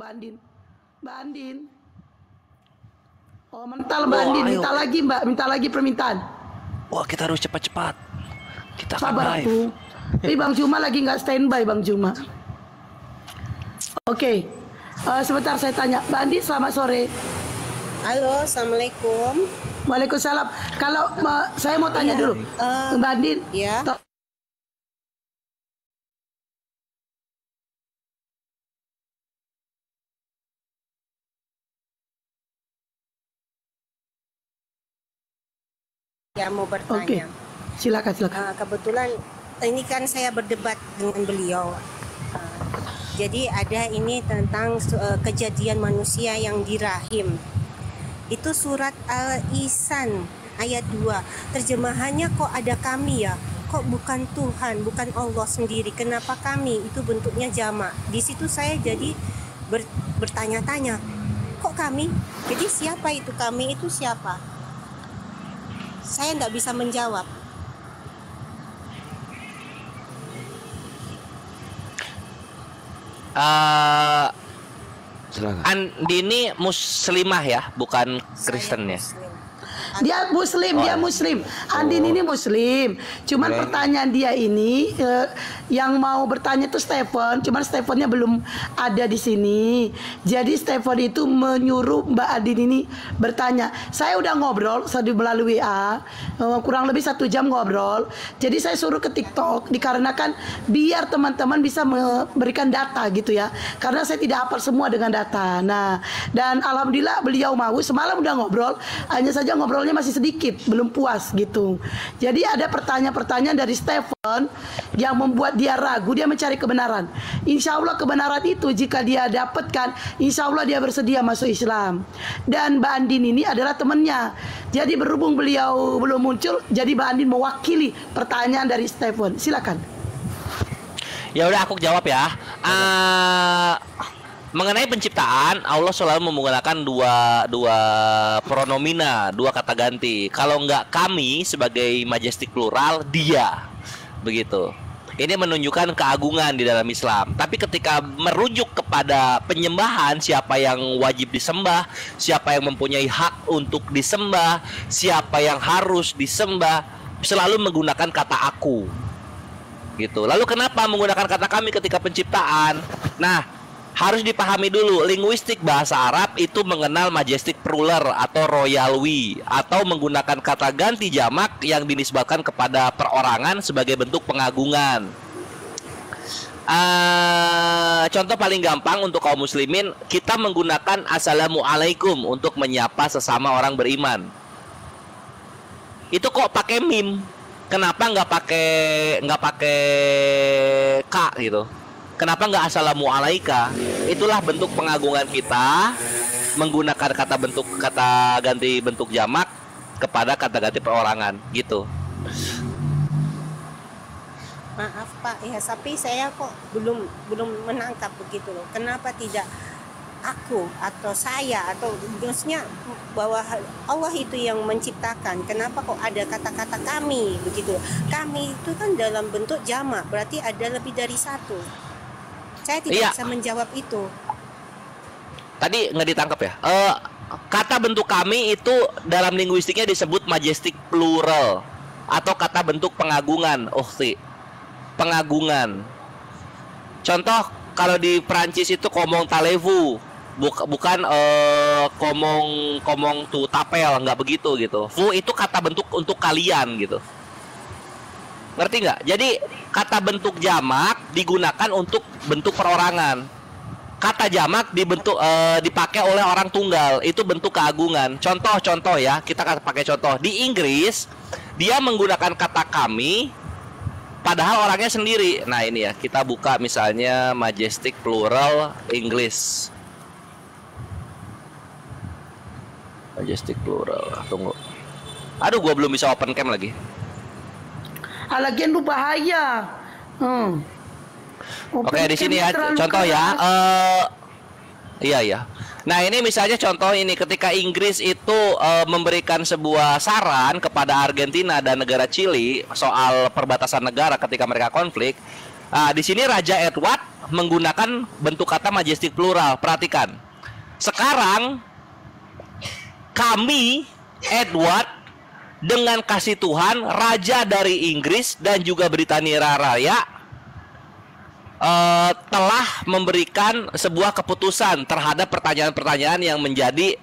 Mbak Andin. Mbak Andin. Oh, mental Mbak Andin. ayo. Minta lagi Mbak, minta lagi permintaan. Wah, kita harus cepat-cepat. Kita akan Sabar live. aku. Tapi Bang Juma lagi nggak standby Bang Juma. Oke. Sebentar saya tanya. Mbak Andin selamat sore. Halo, assalamualaikum. Waalaikumsalam. Kalau saya mau tanya dulu. Mbak Andin. Ya. Ya mau Oke. bertanya. Silakan, silakan. Kebetulan ini kan saya berdebat dengan beliau. Jadi ada ini tentang kejadian manusia yang di rahim. Itu surat Al-Insan ayat 2. Terjemahannya kok ada kami ya? Kok bukan Tuhan, bukan Allah sendiri? Kenapa kami? Itu bentuknya jamak. Di situ saya jadi bertanya-tanya. Kok kami? Jadi siapa itu kami? Itu siapa? Saya tidak bisa menjawab. Silakan. Andi ini muslimah ya, bukan Kristen ya. Dia muslim, Andin ini muslim. Cuman pertanyaan dia ini yang mau bertanya itu Stephen, cuman Stephennya belum ada di sini. Jadi Stephen itu menyuruh Mbak Andin ini bertanya. Saya udah ngobrol melalui WA, kurang lebih 1 jam ngobrol. Jadi saya suruh ke TikTok dikarenakan biar teman-teman bisa memberikan data gitu ya. Karena saya tidak hafal semua dengan data. Nah, dan alhamdulillah beliau mau. Semalam udah ngobrol, hanya saja ngobrolnya masih sedikit, belum puas gitu. Jadi ada pertanyaan-pertanyaan dari Stephen yang membuat dia ragu, dia mencari kebenaran. Insya Allah kebenaran itu jika dia dapatkan, insya Allah dia bersedia masuk Islam. Dan Mbak Andin ini adalah temannya. Jadi berhubung beliau belum muncul, jadi Mbak Andin mewakili pertanyaan dari Stephen. Silakan. Ya udah aku jawab ya. Mengenai penciptaan, Allah selalu menggunakan dua pronomina, 2 kata ganti. Kalau enggak kami sebagai majestic plural, dia. Begitu. Ini menunjukkan keagungan di dalam Islam. Tapi ketika merujuk kepada penyembahan, siapa yang wajib disembah, siapa yang mempunyai hak untuk disembah, siapa yang harus disembah, selalu menggunakan kata aku. Gitu. Lalu kenapa menggunakan kata kami ketika penciptaan? Nah, harus dipahami dulu, linguistik bahasa Arab itu mengenal majestic plural atau royal we, atau menggunakan kata ganti jamak yang dinisbatkan kepada perorangan sebagai bentuk pengagungan. Contoh paling gampang untuk kaum muslimin, kita menggunakan assalamualaikum untuk menyapa sesama orang beriman. Itu kok pakai mim? Kenapa nggak pakai ka gitu? Kenapa nggak assalamualaika? Itulah bentuk pengagungan kita menggunakan kata ganti bentuk jamak kepada kata ganti perorangan gitu. Maaf Pak, ya tapi saya kok belum menangkap begitu loh. Kenapa tidak aku atau saya atau maksudnya bahwa Allah itu yang menciptakan. Kenapa kok ada kata-kata kami begitu? Kami itu kan dalam bentuk jamak, berarti ada lebih dari satu. Saya tidak bisa menjawab itu. Tadi nggak ditangkap ya? Kata bentuk kami itu dalam linguistiknya disebut majestic plural atau kata bentuk pengagungan. Pengagungan. Contoh kalau di Prancis itu komong talevu, bukan komong tu tapel, nggak begitu gitu. Vous itu kata bentuk untuk kalian gitu. Ngerti nggak? Jadi kata bentuk jamak digunakan untuk bentuk perorangan. Kata jamak dipakai oleh orang tunggal, itu bentuk keagungan. Contoh ya, kita akan pakai contoh. Di Inggris, dia menggunakan kata kami, padahal orangnya sendiri. Nah ini ya, kita buka misalnya majestic plural English. Majestic plural, tunggu. Aduh, gua belum bisa open cam lagi. Lagian lu bahaya. Oke, di sini ya contoh ya. Iya. Nah, ini misalnya contoh ini ketika Inggris itu memberikan sebuah saran kepada Argentina dan negara Chili soal perbatasan negara ketika mereka konflik. Di sini Raja Edward menggunakan bentuk kata majestic plural. Perhatikan. Sekarang kami Edward dengan kasih Tuhan Raja dari Inggris dan juga Britania Raya telah memberikan sebuah keputusan terhadap pertanyaan-pertanyaan yang menjadi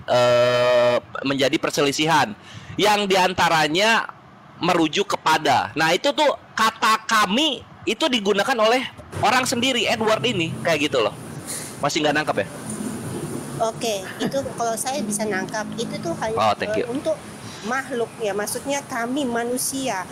perselisihan yang diantaranya merujuk kepada. Nah itu tuh kata kami itu digunakan oleh orang sendiri Edward ini kayak gitu loh. Masih nggak nangkep ya? Oke, itu kalau saya bisa nangkap itu tuh hanya untuk makhluk ya, maksudnya kami manusia.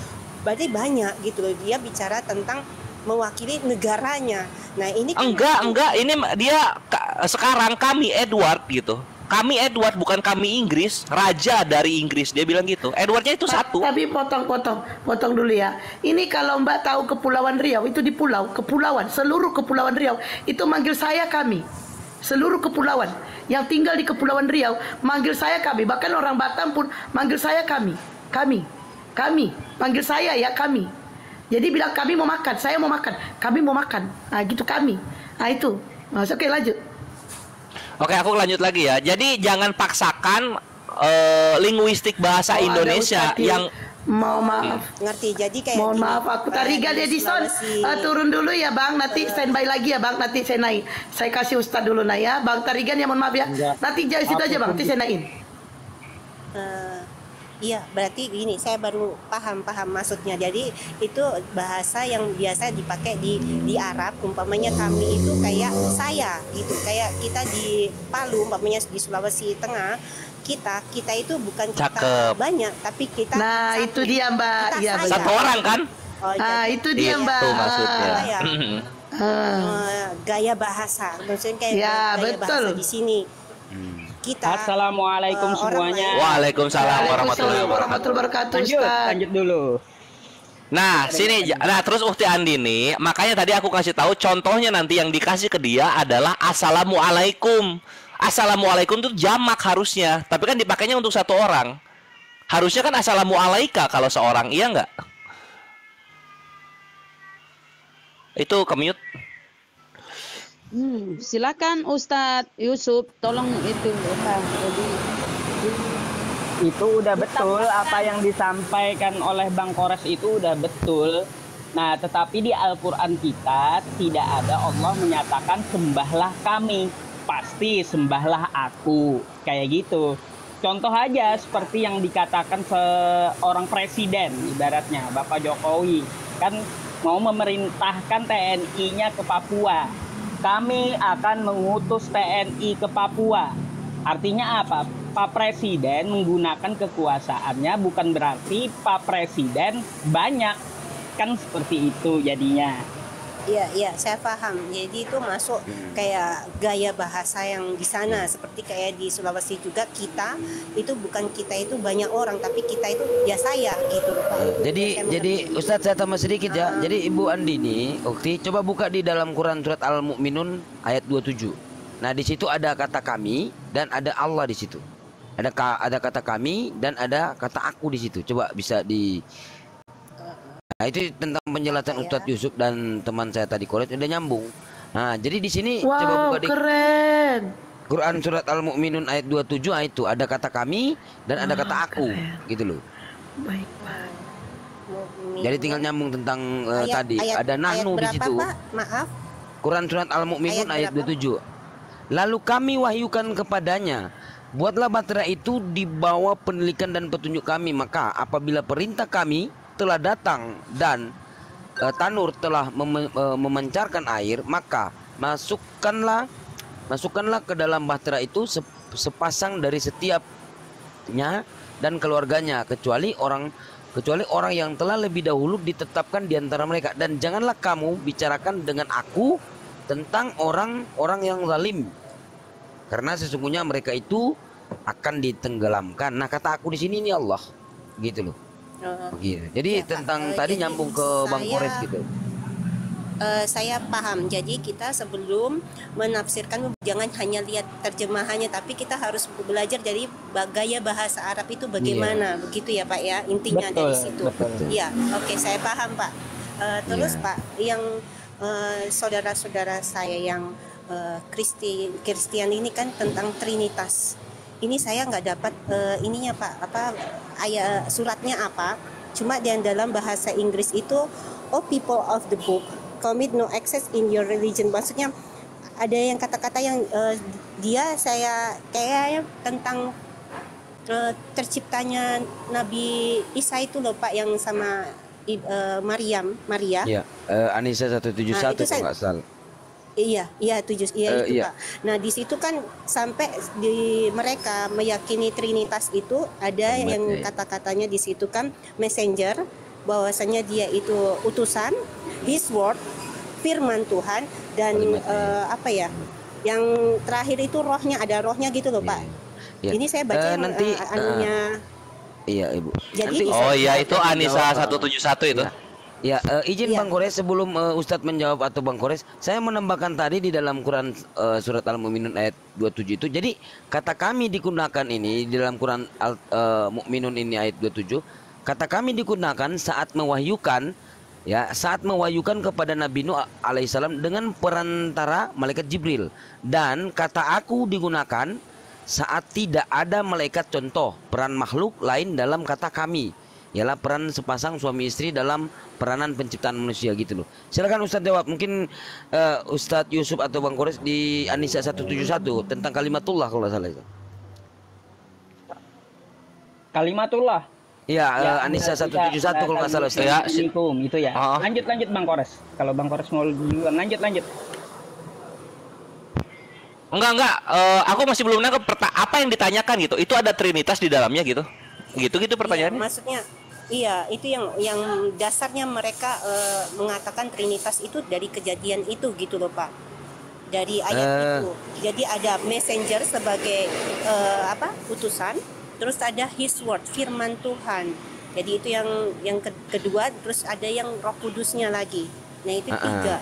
Berarti banyak gitu loh, dia bicara tentang mewakili negaranya. Nah ini enggak, ini dia sekarang kami Edward gitu. Kami Edward, bukan kami Inggris, raja dari Inggris, dia bilang gitu. Edwardnya itu satu. Tapi potong dulu ya. Ini kalau Mbak tahu Kepulauan Riau itu di kepulauan, seluruh Kepulauan Riau itu manggil saya kami. Seluruh kepulauan yang tinggal di Kepulauan Riau manggil saya kami. Bahkan orang Batam pun manggil saya kami. Manggil saya ya kami. Jadi bilang kami mau makan, saya mau makan, kami mau makan. Nah gitu kami. Nah itu. Nah, oke lanjut. Oke, aku lanjut lagi ya. Jadi jangan paksakan linguistik bahasa Indonesia yang maaf. Ngerti. Jadi kayak mohon maaf, aku Tarigan Edison turun dulu ya Bang. Nanti standby lagi ya Bang. Nanti saya naik. Saya kasih Ustadz dulu ya. Bang Tarigan ya mohon maaf ya. Nanti jauh situ aja Bang. Nanti saya naikin. Iya, berarti gini, saya baru paham maksudnya. Jadi itu bahasa yang biasa dipakai di Arab. Umpamanya kami itu kayak saya gitu, kayak kita di Palu, umpamanya di Sulawesi Tengah, kita itu bukan kita banyak, tapi kita nah satu. Itu dia Mbak, iya satu orang kan? Itu dia Mbak. Itu maksudnya. Gaya bahasa, maksudnya kayak ya, gaya betul. bahasa di sini. Kita, Assalamualaikum semuanya. Waalaikumsalam warahmatullahi wabarakatuh. Lanjut dulu. Nah, sini. Nah, terus Ukti Andi nih, makanya tadi aku kasih tahu contohnya nanti yang dikasih ke dia adalah assalamualaikum. Assalamualaikum itu jamak harusnya, tapi kan dipakainya untuk satu orang. Harusnya kan assalamualaika kalau seorang, iya nggak? Itu ke-mute. Silakan Ustadz Yusuf, tolong itu jadi itu udah betul apa yang disampaikan oleh Bang Kores itu udah betul. Nah, tetapi di Al-Qur'an kita tidak ada Allah menyatakan sembahlah kami, pasti sembahlah aku, kayak gitu. Contoh aja seperti yang dikatakan seorang presiden ibaratnya Bapak Jokowi kan mau memerintahkan TNI-nya ke Papua. Kami akan mengutus TNI ke Papua. Artinya apa? Pak Presiden menggunakan kekuasaannya bukan berarti Pak Presiden banyak. Kan seperti itu jadinya. Iya, saya paham. Jadi itu masuk kayak gaya bahasa yang di sana, seperti kayak di Sulawesi juga kita itu bukan kita itu banyak orang, tapi kita itu ya saya gitu, Pak. Jadi Ustadz saya tambah sedikit ya. Jadi Ibu Andini, Ukti, coba buka di dalam Quran surat Al-Mu'minun ayat 27. Nah, di situ ada kata kami dan ada Allah di situ. Ada kata kami dan ada kata aku di situ. Coba bisa di. Nah, itu tentang penjelasan Ustadz Yusuf dan teman saya tadi Koret udah nyambung. Nah, jadi di sini coba buka di keren. Quran surat Al-Mu'minun ayat 27 itu ada kata kami dan ada kata aku, gitu loh. Baik, Pak. Jadi tinggal nyambung tentang tadi ada nahnu di situ. Pak? Maaf. Quran surat Al-Mu'minun ayat 27. Lalu kami wahyukan kepadanya, buatlah bahtera itu di bawah penelikan dan petunjuk kami, maka apabila perintah kami telah datang dan tanur telah memancarkan air, maka masukkanlah ke dalam bahtera itu sepasang dari setiapnya dan keluarganya kecuali orang yang telah lebih dahulu ditetapkan di antara mereka, dan janganlah kamu bicarakan dengan aku tentang orang-orang yang zalim, karena sesungguhnya mereka itu akan ditenggelamkan. Nah, kata aku di sini ini Allah, gitu loh. Gitu. Jadi ya, tentang tadi nyambung ke Bang Kores gitu. Saya paham. Jadi kita sebelum menafsirkan jangan hanya lihat terjemahannya, tapi kita harus belajar dari gaya bahasa Arab itu bagaimana, begitu ya Pak ya, intinya dari situ. Iya, oke, saya paham Pak. Terus Pak, yang saudara-saudara saya yang Kristen ini kan tentang Trinitas. Ini saya nggak dapat ininya Pak, ayat suratnya apa. Cuma yang dalam bahasa Inggris itu, oh people of the book, commit no access in your religion. Maksudnya ada yang kata-kata yang saya kayak tentang terciptanya Nabi Isa itu loh Pak, yang sama Maria. Iya, Anisa 171 Nah, itu kalau nggak salah. Iya itu iya. Pak. Nah di situ kan sampai di mereka meyakini Trinitas itu ada Kalimatnya, yang ya. kata-katanya di situ kan messenger, bahwasanya dia itu utusan, his word, firman Tuhan, dan Kalimatnya, yang terakhir itu rohnya, ada rohnya gitu loh Pak. Iya. Ini saya baca yang nanti anunya. Iya Ibu. Jadi Nanti, Oh iya, bisa itu Anisa 171 itu. ya, izin Iya. Bang Kores sebelum Ustadz menjawab atau Bang Kores, saya menambahkan tadi di dalam Quran surat Al-Mu'minun ayat 27 itu. Jadi kata kami digunakan ini di dalam Quran Al-Mu'minun ini ayat 27. Kata kami digunakan saat mewahyukan, ya, saat mewahyukan kepada Nabi Nuh alaihissalam dengan perantara malaikat Jibril. Dan kata aku digunakan saat tidak ada malaikat, contoh peran makhluk lain dalam kata kami, ialah peran sepasang suami istri dalam peranan penciptaan manusia gitu loh. Silakan Ustadz jawab. Mungkin Ustadz Yusuf atau Bang Kores di Anisa 171 tentang kalimatullah kalau nggak salah itu. Kalimatullah. Iya, Ya, Anisa udah 171 kalau nggak salah Ustadz. Ya, itu ya. Oh. Lanjut Bang Kores. Kalau Bang Kores mau duluan, lanjut. Enggak. Aku masih belum nangkep apa yang ditanyakan gitu. Itu ada Trinitas di dalamnya gitu. Gitu pertanyaannya. Iya, maksudnya iya, itu yang dasarnya mereka mengatakan Trinitas itu dari kejadian itu gitu loh Pak. Dari ayat itu. Jadi ada messenger sebagai utusan, terus ada his word, firman Tuhan. Jadi itu yang kedua, terus ada yang Roh Kudusnya lagi. Nah, itu tiga.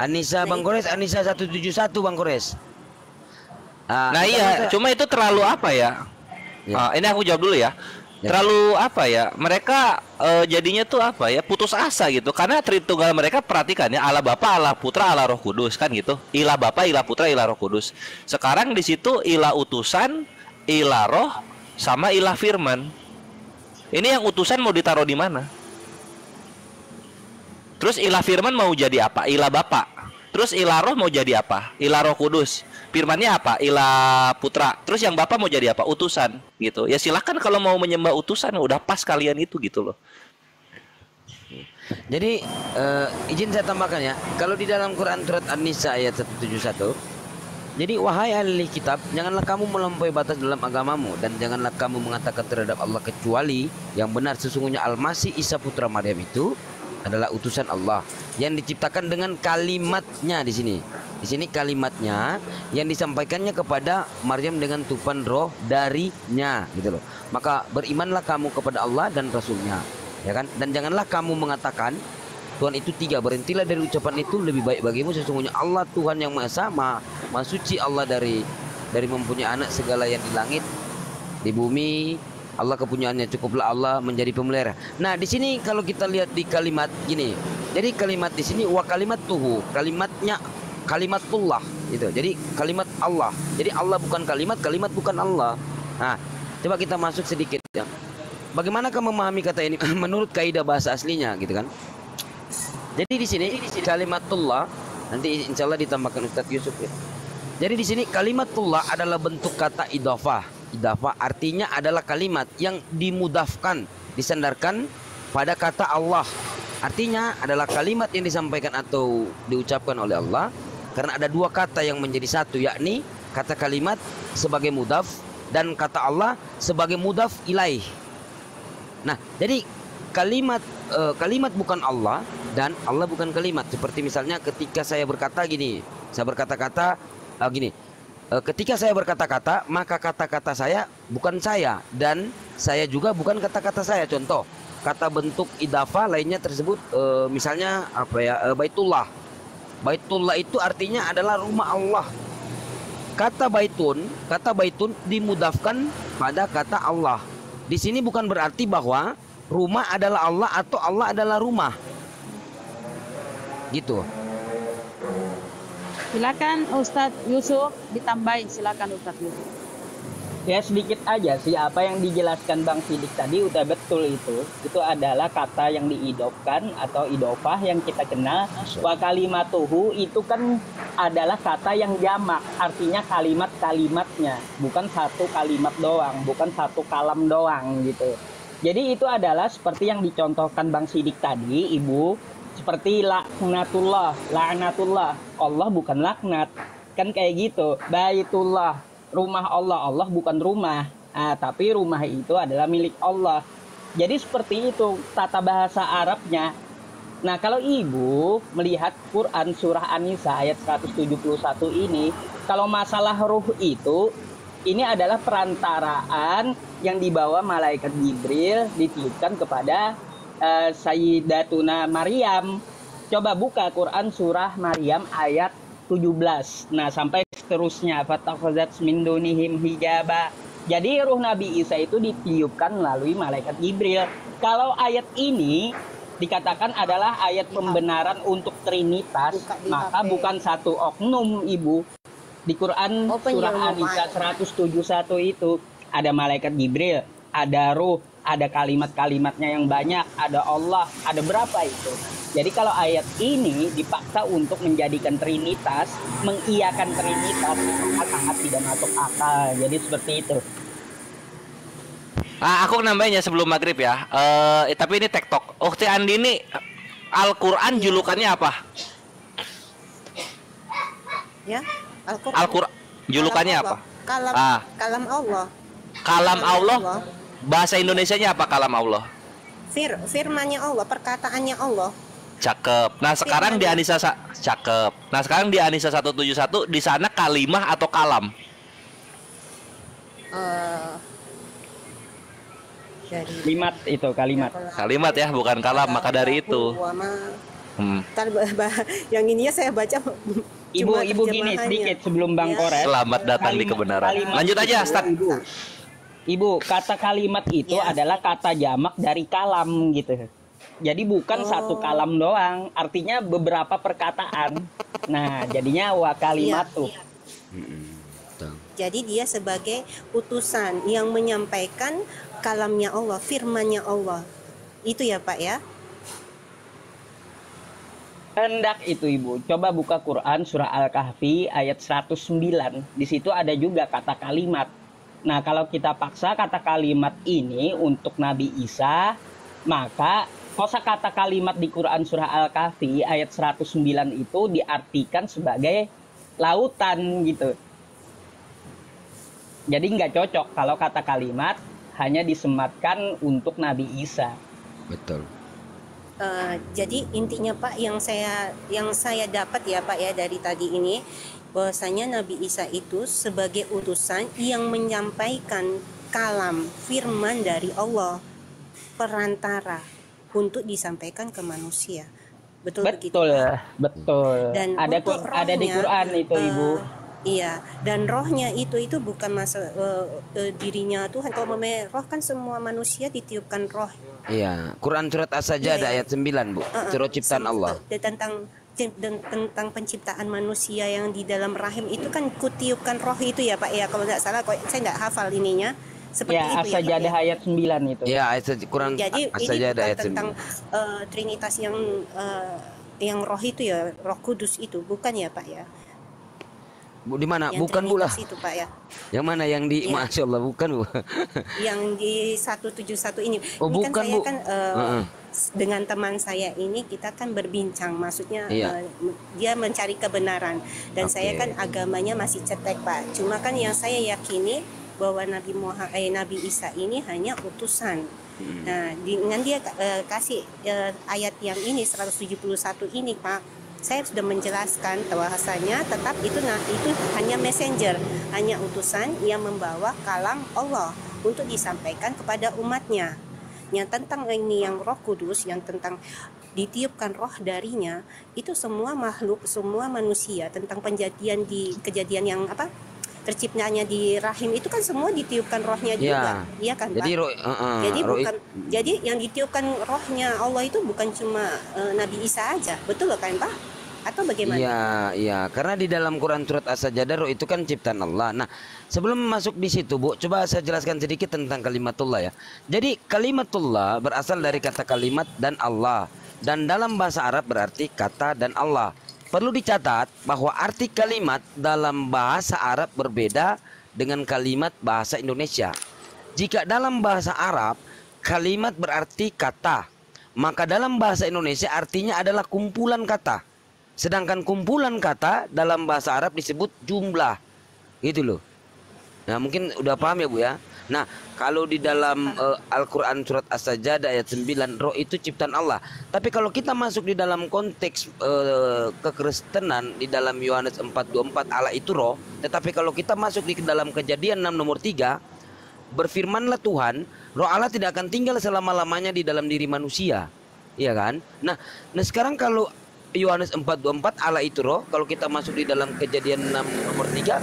Anisa Bang Kores, Anisa 171 Bang Kores. Nah iya, cuma itu terlalu apa ya? Ya. Ini aku jawab dulu ya. Terlalu apa ya? Mereka jadinya tuh apa ya? Putus asa gitu. Karena Tritunggal mereka perhatikan ya, Allah Bapa, Allah Putra, Allah Roh Kudus kan gitu. Ilah Bapa, Ilah Putra, Ilah Roh Kudus. Sekarang di situ ilah utusan, ilah Roh, sama ilah Firman. Ini yang utusan mau ditaruh di mana? Terus ilah Firman mau jadi apa? Ilah Bapa. Terus ilah Roh mau jadi apa? Ilah Roh Kudus. Firmannya apa? Ilah Putra. Terus yang Bapa mau jadi apa? Utusan gitu. Ya silakan kalau mau menyembah utusan, udah pas kalian itu gitu loh. Jadi izin saya tambahkan ya. Kalau di dalam Quran surat An-Nisa ayat 171, jadi wahai ahli kitab, janganlah kamu melampaui batas dalam agamamu, dan janganlah kamu mengatakan terhadap Allah kecuali yang benar. Sesungguhnya Al-Masih Isa putra Maryam itu adalah utusan Allah yang diciptakan dengan kalimatnya di sini. Di sini kalimatnya yang disampaikannya kepada Maryam dengan tupan roh darinya gitu loh. Maka berimanlah kamu kepada Allah dan Rasulnya, ya kan? Dan janganlah kamu mengatakan Tuhan itu tiga. Berhentilah dari ucapan itu, lebih baik bagimu sesungguhnya Allah Tuhan yang Maha Esa, Maha Suci Allah dari mempunyai anak. Segala yang di langit, di bumi, Allah kepunyaannya, cukuplah Allah menjadi pemelihara. Nah, di sini kalau kita lihat di kalimat gini. Jadi kalimat di sini wa kalimat tuhu, kalimatnya kalimatullah gitu. Jadi kalimat Allah. Jadi Allah bukan kalimat, kalimat bukan Allah. Nah, coba kita masuk sedikit ya. Bagaimanakah memahami kata ini menurut kaidah bahasa aslinya gitu kan? Jadi di sini kalimatullah, nanti insya Allah ditambahkan Ustadz Yusuf ya. Jadi di sini kalimatullah adalah bentuk kata idhafah. Idhafah artinya adalah kalimat yang dimudafkan, disandarkan pada kata Allah. Artinya adalah kalimat yang disampaikan atau diucapkan oleh Allah, karena ada dua kata yang menjadi satu, yakni kata kalimat sebagai mudaf dan kata Allah sebagai mudaf ilaih. Nah, jadi kalimat bukan Allah dan Allah bukan kalimat. Seperti misalnya ketika saya berkata gini, saya berkata-kata gini. Ketika saya berkata-kata, maka kata-kata saya bukan saya dan saya juga bukan kata-kata saya. Contoh, kata bentuk idhafah lainnya tersebut misalnya apa ya? Baitullah. Baitullah itu artinya adalah rumah Allah. Kata baitun dimudafkan pada kata Allah. Di sini bukan berarti bahwa rumah adalah Allah atau Allah adalah rumah. Gitu. Silakan Ustadz Yusuf ditambahin, silakan Ustadz Yusuf. Ya sedikit aja sih, apa yang dijelaskan Bang Sidik tadi udah betul itu. Itu adalah kata yang diidopkan atau idofah yang kita kenal. Wa kalimatuhu itu kan adalah kata yang jamak, artinya kalimat-kalimatnya, bukan satu kalimat doang, bukan satu kalam doang gitu. Jadi itu adalah seperti yang dicontohkan Bang Sidik tadi, Ibu, seperti laknatullah, Allah bukan laknat, kan kayak gitu. Baitullah, rumah Allah, Allah bukan rumah, tapi rumah itu adalah milik Allah. Jadi seperti itu tata bahasa Arabnya. Nah kalau Ibu melihat Quran surah An-Nisa ayat 171 ini, kalau masalah ruh itu, ini adalah perantaraan yang dibawa malaikat Jibril ditiupkan kepada Sayyidatuna Maryam. Coba buka Quran surah Maryam ayat 17. Nah, sampai seterusnya fatakhazat min dunihim hijaba. Jadi ruh Nabi Isa itu ditiupkan melalui malaikat Jibril. Kalau ayat ini dikatakan adalah ayat pembenaran untuk Trinitas, maka bukan satu oknum, Ibu. Di Quran surah An-Nisa 171 itu ada malaikat Jibril, ada ruh, ada kalimat-kalimatnya yang banyak, ada Allah, ada berapa itu. Jadi kalau ayat ini dipaksa untuk menjadikan Trinitas, mengiyakan Trinitas, sangat tidak masuk akal. Jadi seperti itu. Aku nambahin ya sebelum maghrib ya. Tapi ini tektok. Ukti Andi ini Al-Quran julukannya apa? Ya, Al-Quran julukannya apa? Kalam Allah. Kalam Allah. Bahasa Indonesianya apa kalam Allah? Firmannya Allah, perkataannya Allah. Cakep. Nah sekarang di An-Nisa cakep. Nah sekarang di An-Nisa 171 di sana kalimah atau kalam? Kalimat itu kalimat. Kalimat ya, bukan kalam. Maka dari itu. Yang ininya saya baca. Ibu gini sedikit sebelum Bang Kores. Selamat datang di kebenaran. Lanjut aja, Ustaz. Ibu, kata kalimat itu adalah kata jamak dari kalam gitu. Jadi bukan satu kalam doang, artinya beberapa perkataan. Nah, jadinya wa kalimatu. Jadi dia sebagai utusan yang menyampaikan kalamnya Allah, firmannya Allah. Itu ya Pak ya? Hendak itu Ibu. Coba buka Quran surah Al-Kahfi ayat 109. Di situ ada juga kata kalimat. Nah, kalau kita paksa kata kalimat ini untuk Nabi Isa, maka kosakata kalimat di Quran surah Al-Kahfi ayat 109 itu diartikan sebagai lautan gitu. Jadi nggak cocok kalau kata kalimat hanya disematkan untuk Nabi Isa. Betul. Jadi intinya Pak yang saya dapat ya Pak ya dari tadi ini, bahwasanya Nabi Isa itu sebagai utusan yang menyampaikan kalam firman dari Allah, perantara untuk disampaikan ke manusia. Betul begitu? Betul. Dan ada di Quran itu Ibu. Iya, dan rohnya itu bukan dirinya Tuhan. Kalau roh kan semua manusia ditiupkan roh. Iya, Quran surat As-Sajdah ayat 9, Bu. Surat ciptaan Allah. Tentang penciptaan manusia yang di dalam rahim itu kan kutiupkan roh itu ya Pak ya. Kalau nggak salah, saya nggak hafal ininya. Seperti ya, itu ya, As-Sajdah ayat 9 itu. Ya, Quran Jadi ini bukan tentang Trinitas yang roh itu ya, Roh Kudus itu, bukan ya Pak ya? Bu, di mana? Yang Bukan Bu lah. itu Pak ya. Yang mana yang di Masya Allah, bukan Bu. Yang di 171 ini. Oh, ini bukan, kan saya Bu. kan dengan teman saya ini kita kan berbincang, maksudnya dia mencari kebenaran dan saya kan agamanya masih cetek Pak. Cuma kan yang saya yakini bahwa Nabi Isa ini hanya utusan. Nah, dengan dia kasih ayat yang ini 171 ini Pak, saya sudah menjelaskan bahwasanya tetap itu hanya messenger, hanya utusan yang membawa kalam Allah untuk disampaikan kepada umatnya. Yang tentang ini yang Roh Kudus, yang tentang ditiupkan roh darinya, itu semua makhluk, semua manusia, tentang kejadian yang terciptanya di rahim itu kan semua ditiupkan rohnya juga, iya kan Pak? Jadi yang ditiupkan rohnya Allah itu bukan cuma Nabi Isa aja, betul kan Pak? atau bagaimana? Iya, iya. Karena di dalam Quran surat As-Sajdah roh itu kan ciptaan Allah. Nah, sebelum masuk di situ, Bu, coba saya jelaskan sedikit tentang kalimatullah ya. Jadi kalimatullah berasal dari kata kalimat dan Allah. Dan dalam bahasa Arab berarti kata dan Allah. Perlu dicatat bahwa arti kalimat dalam bahasa Arab berbeda dengan kalimat bahasa Indonesia. Jika dalam bahasa Arab kalimat berarti kata, maka dalam bahasa Indonesia artinya adalah kumpulan kata. Sedangkan kumpulan kata dalam bahasa Arab disebut jumlah. Gitu loh. Nah, mungkin udah paham ya, Bu ya. Nah, kalau di dalam Al-Qur'an surat As-Sajdah ayat 9, roh itu ciptaan Allah. Tapi kalau kita masuk di dalam konteks kekristenan di dalam Yohanes 4:24 Allah itu roh, tetapi kalau kita masuk di dalam Kejadian 6 nomor 3, berfirmanlah Tuhan, roh Allah tidak akan tinggal selama-lamanya di dalam diri manusia. Iya kan? Nah, sekarang kalau Yohanes 4:24 Allah itu roh, kalau kita masuk di dalam Kejadian 6 nomor 3,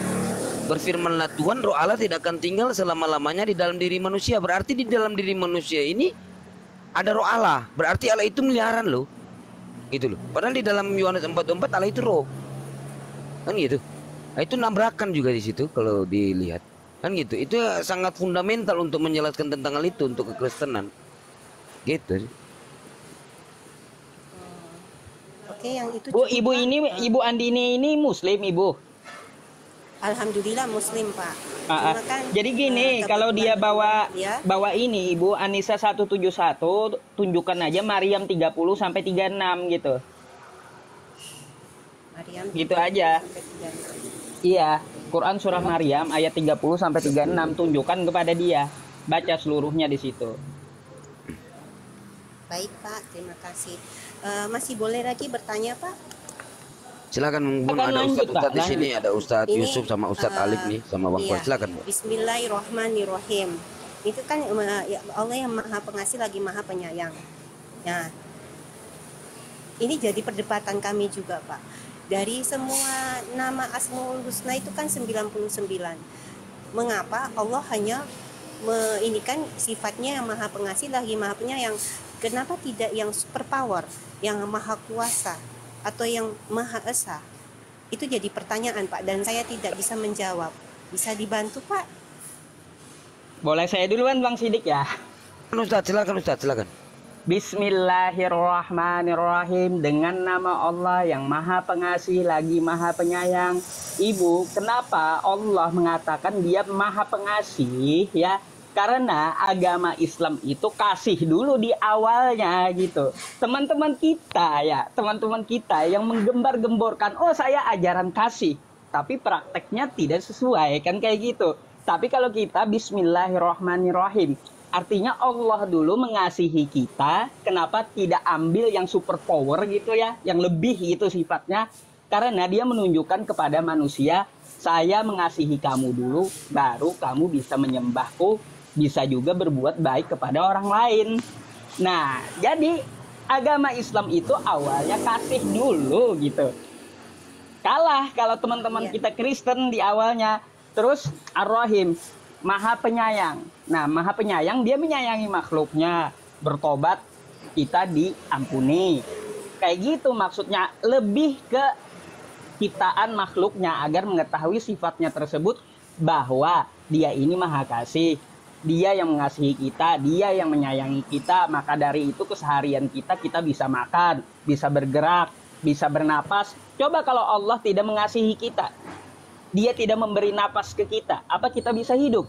berfirmanlah Tuhan, roh Allah tidak akan tinggal selama-lamanya di dalam diri manusia. Berarti di dalam diri manusia ini ada roh Allah. Berarti Allah itu miliaran loh. Gitu loh. Padahal di dalam Yohanes 4:24 Allah itu roh. Kan gitu. Nah, itu nabrakan juga di situ kalau dilihat. Kan gitu. Itu sangat fundamental untuk menjelaskan tentang hal itu untuk kekristenan. Gitu. Oke, yang itu Bu, cukup, Ibu Pak. ini, Ibu Andini ini Muslim, Ibu. Alhamdulillah Muslim, Pak. Ah, ah. Cuma kan, Jadi gini, kalau dia bawa ini Ibu Anissa 171, tunjukkan aja Maryam 30 sampai 36 gitu. Maryam Gitu aja. sampai 36. Iya, Quran surah Maryam ayat 30 sampai 36 tunjukkan kepada dia. Baca seluruhnya di situ. Baik, Pak. Terima kasih. Masih boleh lagi bertanya, Pak? Silakan, Bun. Akan Ada lanjut, Ustadz Pak, di sini, ada Ustadz Ini, Yusuf sama Ustadz Alif nih sama Bang iya. Fuad. Silakan, Bu. Bismillahirrahmanirrahim. Itu kan ya Allah yang Maha Pengasih lagi Maha Penyayang. Nah, ini jadi perdebatan kami juga, Pak. Dari semua nama Asmaul Husna itu kan 99. Mengapa Allah hanya ini kan sifatnya yang Maha Pengasih lagi Maha Penyayang? Kenapa tidak yang super power, yang Maha Kuasa atau yang Maha Esa? Itu jadi pertanyaan, Pak, dan saya tidak bisa menjawab. Bisa dibantu, Pak? Boleh saya duluan Bang Sidik ya? Ustadz, silakan Ustadz, silakan. Bismillahirrahmanirrahim. Dengan nama Allah yang Maha Pengasih lagi Maha Penyayang. Ibu, kenapa Allah mengatakan Dia Maha Pengasih ya? Karena agama Islam itu kasih dulu di awalnya gitu. Teman-teman kita yang menggembar-gemborkan, oh saya ajaran kasih, tapi prakteknya tidak sesuai kan kayak gitu. Tapi kalau kita Bismillahirrahmanirrahim, artinya Allah dulu mengasihi kita. Kenapa tidak ambil yang super power gitu ya, yang lebih gitu sifatnya? Karena dia menunjukkan kepada manusia, saya mengasihi kamu dulu, baru kamu bisa menyembahku, bisa juga berbuat baik kepada orang lain. Nah, jadi agama Islam itu awalnya kasih dulu gitu. Kalah kalau teman-teman kita Kristen di awalnya. Terus Ar-Rahim, Maha Penyayang. Nah, Maha Penyayang dia menyayangi makhluknya. Bertobat kita diampuni. Kayak gitu maksudnya, lebih ke ciptaan makhluknya agar mengetahui sifatnya tersebut bahwa dia ini Maha Kasih. Dia yang mengasihi kita, dia yang menyayangi kita. Maka dari itu keseharian kita bisa makan, bisa bergerak, bisa bernapas. Coba kalau Allah tidak mengasihi kita, dia tidak memberi napas ke kita, apa kita bisa hidup?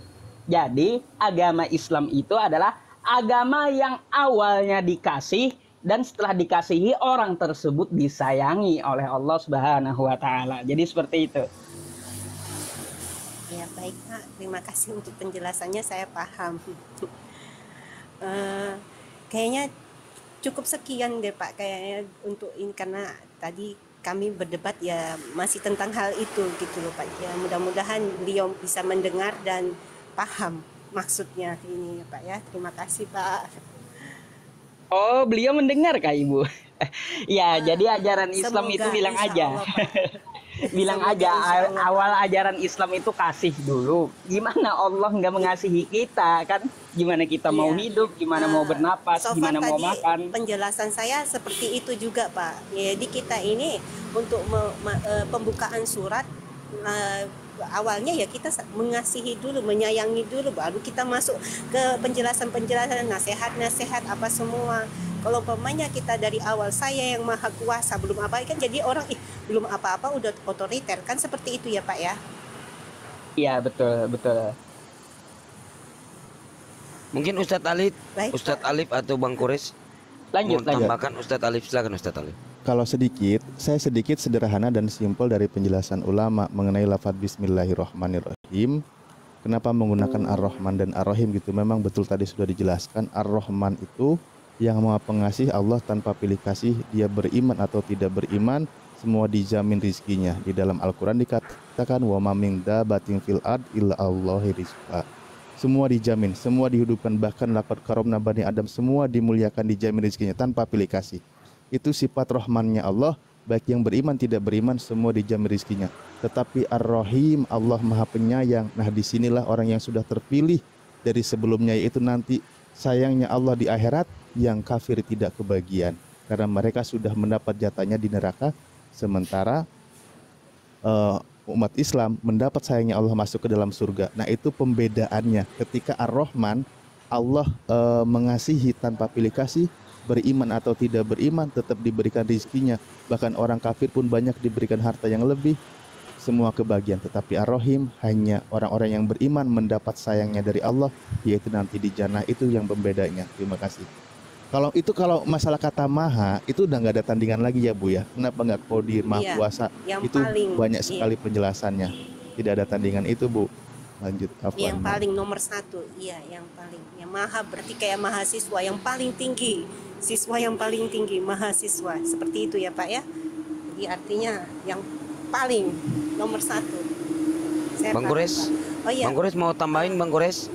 Jadi agama Islam itu adalah agama yang awalnya dikasih, dan setelah dikasihi orang tersebut disayangi oleh Allah Subhanahu wa Ta'ala. Jadi seperti itu. Ya, baik, Pak. Terima kasih untuk penjelasannya, saya paham. Kayaknya cukup sekian deh, Pak, kayaknya untuk ini, karena tadi kami berdebat ya masih tentang hal itu gitu loh, Pak. Ya, mudah-mudahan beliau bisa mendengar dan paham maksudnya ini ya, Pak ya. Terima kasih, Pak. Oh, beliau mendengar Kak Ibu? Ya, jadi ajaran Islam Semoga, itu bilang insya aja. Allah, Pak. Bilang Semoga aja insya Allah. awal ajaran Islam itu kasih dulu. Gimana Allah nggak mengasihi kita kan? Gimana kita mau Iya. hidup, gimana mau bernapas, So far gimana mau tadi makan. penjelasan saya seperti itu juga Pak. Jadi kita ini untuk pembukaan surat awalnya ya kita mengasihi dulu, menyayangi dulu, baru kita masuk ke penjelasan-penjelasan, nasihat-nasihat apa semua. Kalau umpamanya kita dari awal saya yang maha kuasa belum apa kan jadi orang belum apa-apa udah otoriter kan seperti itu ya Pak ya. Iya betul betul. Mungkin Ustadz Alif, Baik, Ustadz Pak. Alif atau Bang Kores Lanjut mau lanjut. tambahkan. Ustadz Alif, silakan Ustadz Alif. Kalau saya sedikit sederhana dan simpel dari penjelasan ulama mengenai lafaz Bismillahirrahmanirrahim. Kenapa menggunakan Ar-Rahman dan Ar-Rahim gitu? Memang betul tadi sudah dijelaskan. Ar-Rahman itu yang Maha Pengasih, Allah tanpa pilih kasih, dia beriman atau tidak beriman, semua dijamin rizkinya. Di dalam Al-Quran dikatakan wa ma min dabatin fil ard illa Allahi rizqa. Semua dijamin, semua dihidupkan, bahkan laqad karamna bani Adam, semua dimuliakan, dijamin rizkinya tanpa pilih kasih. Itu sifat rahmannya Allah, baik yang beriman tidak beriman semua dijamin rizkinya. Tetapi Ar-Rahim, Allah Maha Penyayang. Nah, disinilah orang yang sudah terpilih dari sebelumnya, yaitu nanti sayangnya Allah di akhirat, yang kafir tidak kebagian karena mereka sudah mendapat jatahnya di neraka, sementara umat Islam mendapat sayangnya Allah masuk ke dalam surga. Nah, itu pembedaannya. Ketika Ar-Rahman, Allah mengasihi tanpa pilih kasih, beriman atau tidak beriman tetap diberikan rizkinya. Bahkan orang kafir pun banyak diberikan harta yang lebih, semua kebagian. Tetapi Ar-Rahim, hanya orang-orang yang beriman mendapat sayangnya dari Allah, yaitu nanti di jannah. Itu yang pembedanya. Terima kasih. Kalau masalah kata maha itu udah nggak ada tandingan lagi ya Bu ya. Kenapa nggak Qadir, Maha Iya, Kuasa? yang Itu paling, banyak iya. sekali penjelasannya. Tidak ada tandingan itu Bu. Lanjut. Yang paling nomor satu, iya yang paling, yang maha berarti kayak mahasiswa yang paling tinggi, siswa yang paling tinggi, mahasiswa seperti itu ya Pak ya. Jadi artinya yang paling nomor satu. Saya Bang paham, Kores, Pak. Oh iya. Bang Kores mau tambahin Bang Kores?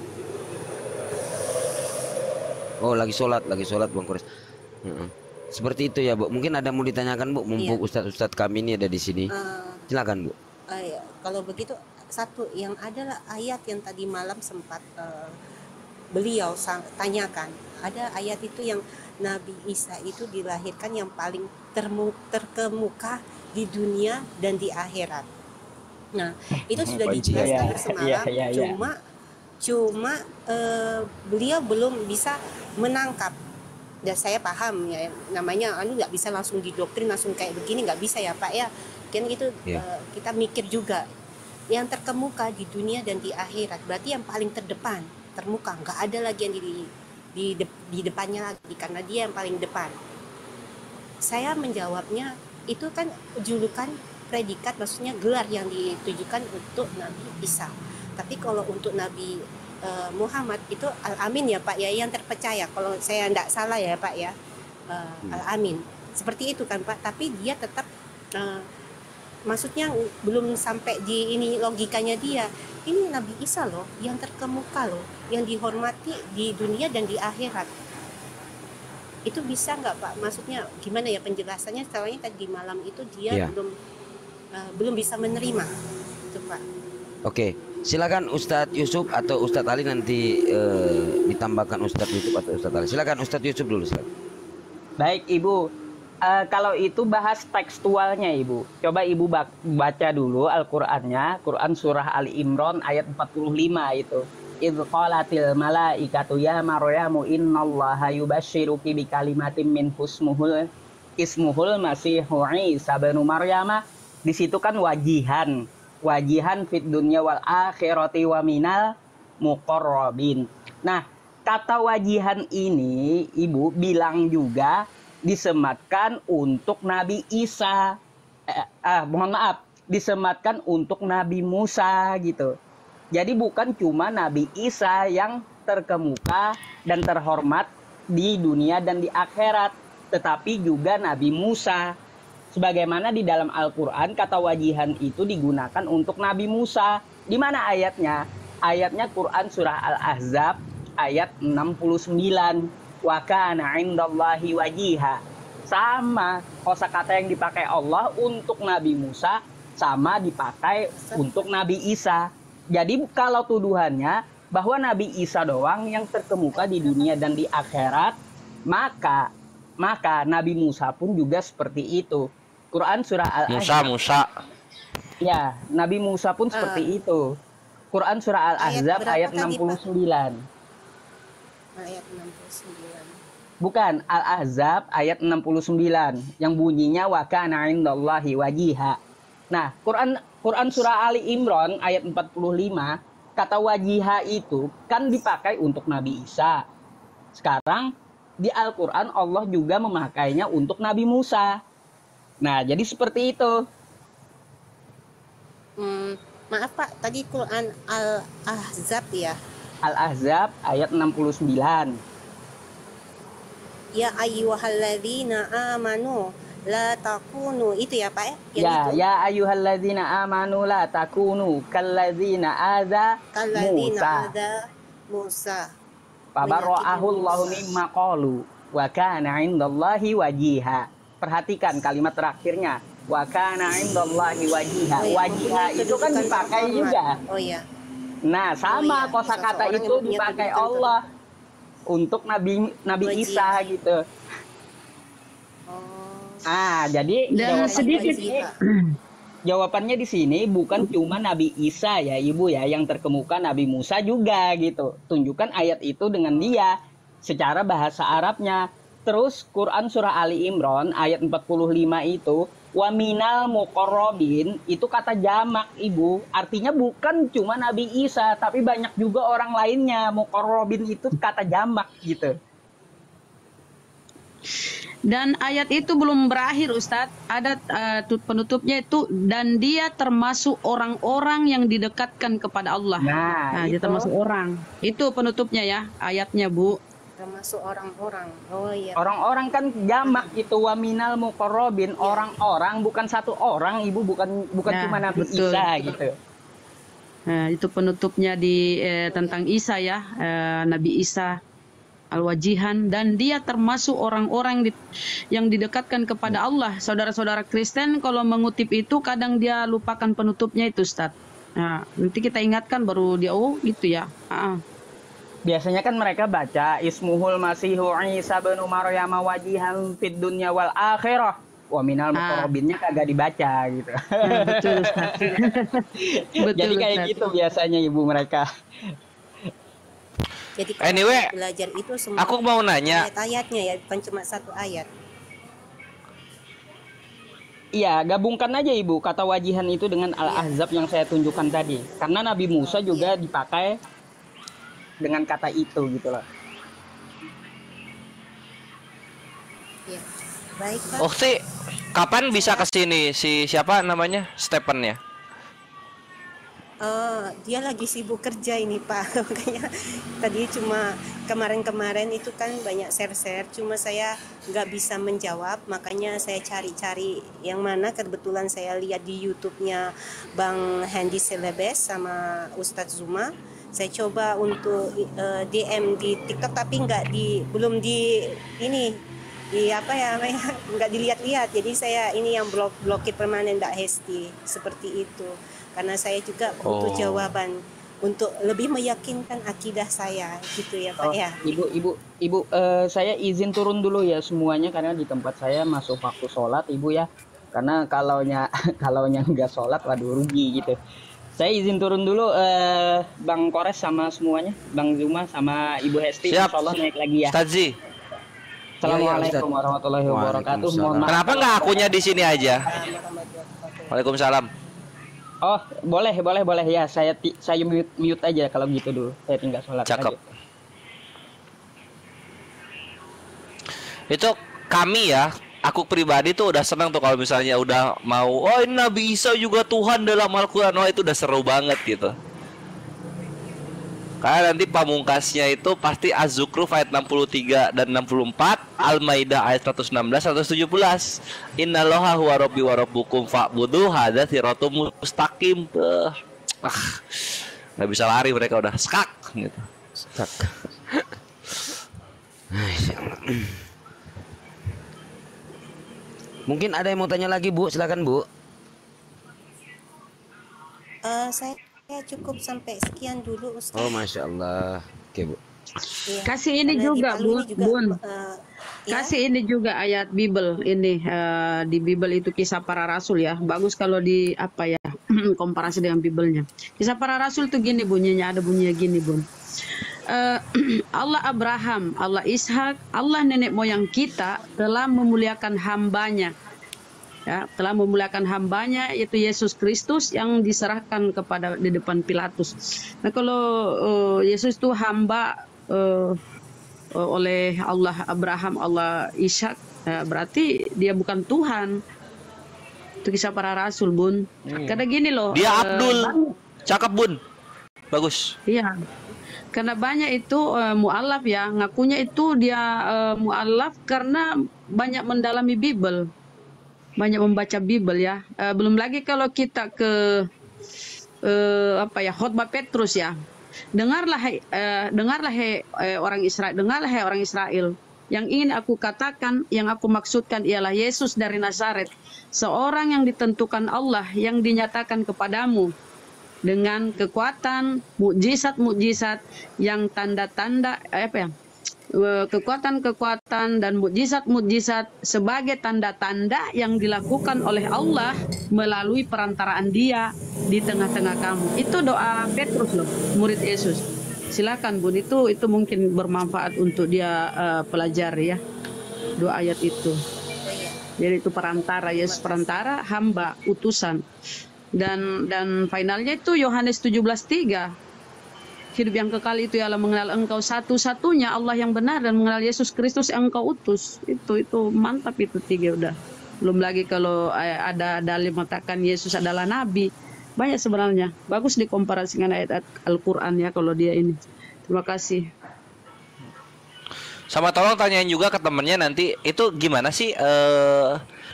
Oh lagi sholat Bang Kores. Seperti itu ya Bu. Mungkin ada mau ditanyakan Bu, mumpung Iya. Ustadz kami ini ada di sini. Silakan Bu. Ya, kalau begitu satu yang adalah ayat yang tadi malam sempat beliau tanyakan. Ada ayat itu yang Nabi Isa itu dilahirkan yang paling terkemuka di dunia dan di akhirat. Nah, itu sudah dijelaskan semalam. Cuma beliau belum bisa menangkap. Dan saya paham ya, namanya nggak bisa langsung didoktrin langsung kayak begini, nggak bisa ya Pak ya. Kan itu kita mikir juga yang terkemuka di dunia dan di akhirat, berarti yang paling terdepan, termuka, nggak ada lagi yang di depannya lagi karena dia yang paling depan. Saya menjawabnya itu kan julukan predikat, maksudnya gelar yang ditujukan untuk Nabi Isa. Tapi kalau untuk Nabi Muhammad itu Al-Amin ya Pak ya, yang terpercaya. Kalau saya tidak salah ya Pak ya, Al-Amin. Seperti itu kan Pak. Tapi dia tetap maksudnya belum sampai di ini logikanya dia. Ini Nabi Isa loh, yang terkemuka loh, yang dihormati di dunia dan di akhirat. Itu bisa nggak Pak? Maksudnya gimana ya penjelasannya? Soalnya tadi malam itu dia belum bisa menerima itu Pak. Oke, silakan Ustadz Yusuf atau Ustadz Ali, nanti ditambahkan Ustadz Yusuf atau Ustadz Ali. Silakan Ustadz Yusuf dulu. Silakan. Baik Ibu, kalau itu bahas tekstualnya Ibu. Coba Ibu baca dulu Al-Qur'annya, Quran surah Ali Imran ayat 45 itu. Idz qalatil malaikatu ya Maryamu innallaha yubashshiruki bikalimatin min ismuhul Masihu Isa ibnu Maryam. Di situ kan wajihan fit dunya wal akhirati wa minal muqarrabin. Nah, kata wajihan ini Ibu bilang juga disematkan untuk Nabi Isa. Mohon maaf, disematkan untuk Nabi Musa gitu. Jadi bukan cuma Nabi Isa yang terkemuka dan terhormat di dunia dan di akhirat, tetapi juga Nabi Musa. Sebagaimana di dalam Al-Qur'an kata wajihan itu digunakan untuk Nabi Musa. Di mana ayatnya? Ayatnya Quran surah Al-Ahzab ayat 69. Wa kana 'indallahi wajiha. Sama kosakata yang dipakai Allah untuk Nabi Musa sama dipakai untuk Nabi Isa. Jadi kalau tuduhannya bahwa Nabi Isa doang yang terkemuka di dunia dan di akhirat, maka Nabi Musa pun juga seperti itu. Quran surah Al-Ahzab. Musa. Ya, Nabi Musa pun seperti itu. Quran surah Al-Ahzab ayat 69. Ayat 69. Bukan, Al-Ahzab ayat 69 yang bunyinya wa kana 'indallahi wajiha. Nah, Quran surah Ali Imran ayat 45, kata wajiha itu kan dipakai untuk Nabi Isa. Sekarang di Al-Qur'an Allah juga memakainya untuk Nabi Musa. Nah, jadi seperti itu. Maaf Pak, tadi Quran Al-Ahzab ya. Al-Ahzab ayat 69. Ya ayyuhalladzina amanu la takunu, itu ya Pak ya? Ya, ya ayyuhalladzina amanu la takunu kalladzina adza Musa. Fabarra'ahu Allahu mimma qalu wa kana 'indallahi wajiha. Perhatikan kalimat terakhirnya, wa kana 'indallahi wajiha. Wajiha itu kan dipakai juga. Oh iya. Nah, sama kosakata itu dipakai Allah untuk Nabi Isa gitu. Jadi Dan sedikit jawabannya di sini bukan cuma Nabi Isa ya Ibu ya yang terkemuka, Nabi Musa juga gitu. Tunjukkan ayat itu dengan dia secara bahasa Arabnya. Terus Quran surah Ali Imran ayat 45 itu wa minal muqarrabin itu kata jamak Ibu. Artinya bukan cuma Nabi Isa tapi banyak juga orang lainnya. Muqarrabin itu kata jamak gitu. Dan ayat itu belum berakhir Ustadz. Ada penutupnya itu, dan dia termasuk orang-orang yang didekatkan kepada Allah. Nah dia termasuk orang. Itu penutupnya ya ayatnya Bu. Termasuk orang-orang. Oh iya. Orang-orang kan jamak itu wa minal muqarrabin, orang-orang bukan satu orang Ibu, bukan Nah, cuma Nabi betul. Isa gitu. Nah, itu penutupnya di tentang Isa ya, Nabi Isa Al-Wajihan, dan dia termasuk orang-orang yang didekatkan kepada Allah. Saudara-saudara Kristen kalau mengutip itu kadang dia lupakan penutupnya itu Ustaz. Nah, nanti kita ingatkan baru dia gitu ya. Biasanya kan mereka baca Ismuhul Masihu Isa bin Maryam wajihan fid dunya wal akhirah. Wa minal muqarrabinnya kagak dibaca gitu. Betul Ustaz. Betul, Jadi kayak Ustaz. gitu biasanya Ibu mereka. Jadi kalau Anyway, belajar itu semua aku mau nanya. ayat-ayatnya ya, bukan cuma satu ayat. Iya, gabungkan aja Ibu kata wajihan itu dengan Al-Ahzab yang saya tunjukkan tadi. Karena Nabi Musa juga dipakai dengan kata itu gitu loh. Ya. Baik Pak. Ukti, kapan bisa ke sini si siapa namanya? Stephen ya? Dia lagi sibuk kerja ini Pak. Makanya tadi cuma kemarin-kemarin itu kan banyak share-share, cuma saya nggak bisa menjawab, makanya saya cari-cari yang mana kebetulan saya lihat di YouTube-nya Bang Hendy Celebes sama Ustadz Zuma. Saya coba untuk DM di TikTok tapi belum di ini di apa ya nggak dilihat-lihat, jadi saya ini yang blokir permanen Mbak Hesti seperti itu. Karena saya juga butuh jawaban untuk lebih meyakinkan akidah saya gitu ya Pak ya. Ibu, saya izin turun dulu ya semuanya karena di tempat saya masuk waktu sholat Ibu ya. Karena kalaunya nggak sholat waduh rugi gitu. Saya izin turun dulu Bang Kores sama semuanya, Bang Zuma sama Ibu Hesti. Siap. Insyaallah naik lagi ya. Ustadzi, Assalamualaikum warahmatullahi wabarakatuh. Mohon maaf. kenapa nggak akunya di sini aja? Waalaikumsalam. Oh, boleh ya. Saya mute aja kalau gitu dulu. Saya tinggal sholat. Cakep. aja. Itu kami ya, aku pribadi tuh udah senang tuh kalau misalnya udah mau, oh ini Nabi Isa juga Tuhan dalam Al-Quran. Oh itu udah seru banget gitu. Karena nanti pamungkasnya itu pasti Az-Zukhruf ayat 63 dan 64, Al-Maidah ayat 116 117. Innallaha huwa rabbi wa rabbukum fa'budu hadza siratum mustaqim. Nggak bisa lari mereka udah skak gitu. Stuck. Mungkin ada yang mau tanya lagi Bu, silakan Bu. Saya cukup sampai sekian dulu Ustaz. Oh, Masya Allah. Oke, Bu. Iya, Kasih ini karena di juga, Palu ini juga Bun. ya. Kasih ini juga ayat Bible ini di Bible itu kisah para rasul ya. Bagus kalau di apa ya komparasi dengan Biblenya. Kisah para rasul itu gini bunyinya, ada bunyinya gini Bun. Allah Abraham, Allah Ishak, Allah nenek moyang kita telah memuliakan hambanya. Ya, telah memuliakan hambanya yaitu Yesus Kristus yang diserahkan kepada di depan Pilatus. Nah kalau Yesus itu hamba oleh Allah Abraham, Allah Ishak, berarti dia bukan Tuhan. Itu kisah para rasul Bun. Karena gini loh. Dia Abdul. Cakep Bun. Bagus. Iya. Karena banyak itu mu'alaf ya, ngakunya itu dia mu'alaf karena banyak mendalami Bible, banyak membaca Bible ya. Belum lagi kalau kita ke khotbah Petrus ya, dengarlah hai orang Israel, dengarlah hai orang Israel. Yang ingin aku katakan, yang aku maksudkan ialah Yesus dari Nazaret, seorang yang ditentukan Allah, yang dinyatakan kepadamu dengan kekuatan, mukjizat-mukjizat yang tanda-tanda kekuatan-kekuatan dan mukjizat-mukjizat sebagai tanda-tanda yang dilakukan oleh Allah melalui perantaraan Dia di tengah-tengah kamu. Itu doa Petrus loh, murid Yesus. Silakan Bun, itu mungkin bermanfaat untuk dia pelajari ya. Dua ayat itu. Jadi itu perantara, Yesus perantara, hamba, utusan. Dan finalnya itu Yohanes 17:3. Hidup yang kekal itu ialah mengenal engkau satu-satunya Allah yang benar dan mengenal Yesus Kristus yang engkau utus. Itu mantap itu 3 udah. Belum lagi kalau ada dalil mengatakan Yesus adalah nabi. Banyak sebenarnya. Bagus dikomparasikan ayat Al-Qur'an ya kalau dia ini. Terima kasih. Sama tolong tanyain juga ke temennya nanti itu gimana sih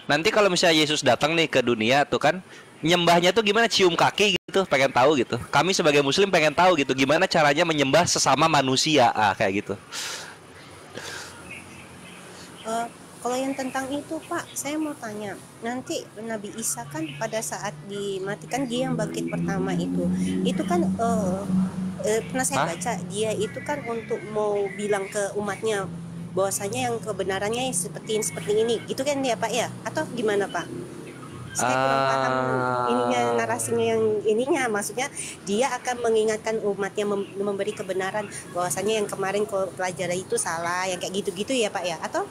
nanti kalau misalnya Yesus datang nih ke dunia tuh kan nyembahnya tuh gimana, cium kaki gitu, pengen tahu gitu. Kami sebagai muslim pengen tahu gitu gimana caranya menyembah sesama manusia kayak gitu. Kalau yang tentang itu Pak, saya mau tanya, nanti Nabi Isa kan pada saat dimatikan dia yang bangkit pertama itu kan pernah saya baca dia itu kan untuk mau bilang ke umatnya bahwasanya yang kebenarannya seperti ini gitu kan ya Pak ya, atau gimana Pak? Saya kurang paham ininya, narasinya yang ininya, maksudnya dia akan mengingatkan umatnya memberi kebenaran bahwasanya yang kemarin kau pelajari itu salah, yang kayak gitu-gitu ya Pak ya, atau?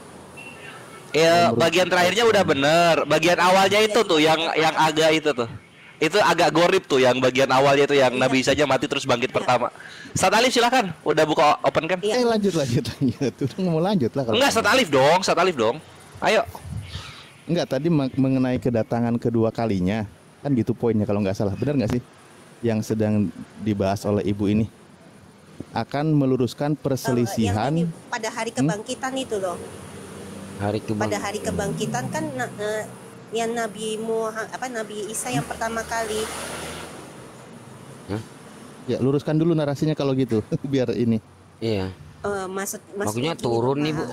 Ya bagian terakhirnya udah bener, bagian awalnya itu tuh yang agak itu agak gorib tuh, yang bagian awalnya itu yang Nabi saja mati terus bangkit pertama. Ustaz Alif silakan, udah buka open kan? Lanjut tuh, mau lanjut lah kalau. Enggak, Ustaz Alif dong. Ayo. Enggak, tadi mengenai kedatangan kedua kalinya kan gitu poinnya kalau nggak salah, benar nggak sih yang sedang dibahas oleh ibu ini akan meluruskan perselisihan yang pada hari kebangkitan itu loh. Pada hari kebangkitan kan yang Nabi Isa yang pertama kali. Ya luruskan dulu narasinya kalau gitu biar ini. Iya. Maksudnya turun nih Bu,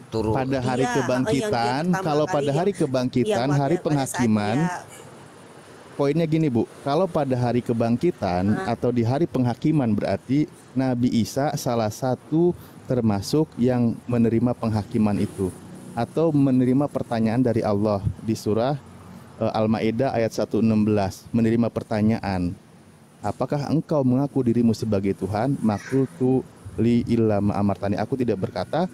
turun pada hari kebangkitan. Kalau pada hari kebangkitan, hari penghakiman, poinnya gini Bu, kalau pada hari kebangkitan atau di hari penghakiman berarti Nabi Isa salah satu termasuk yang menerima penghakiman itu atau menerima pertanyaan dari Allah di surah Al-Maidah ayat 116, menerima pertanyaan, apakah engkau mengaku dirimu sebagai Tuhan? Makultu li illa ma amartani, aku tidak berkata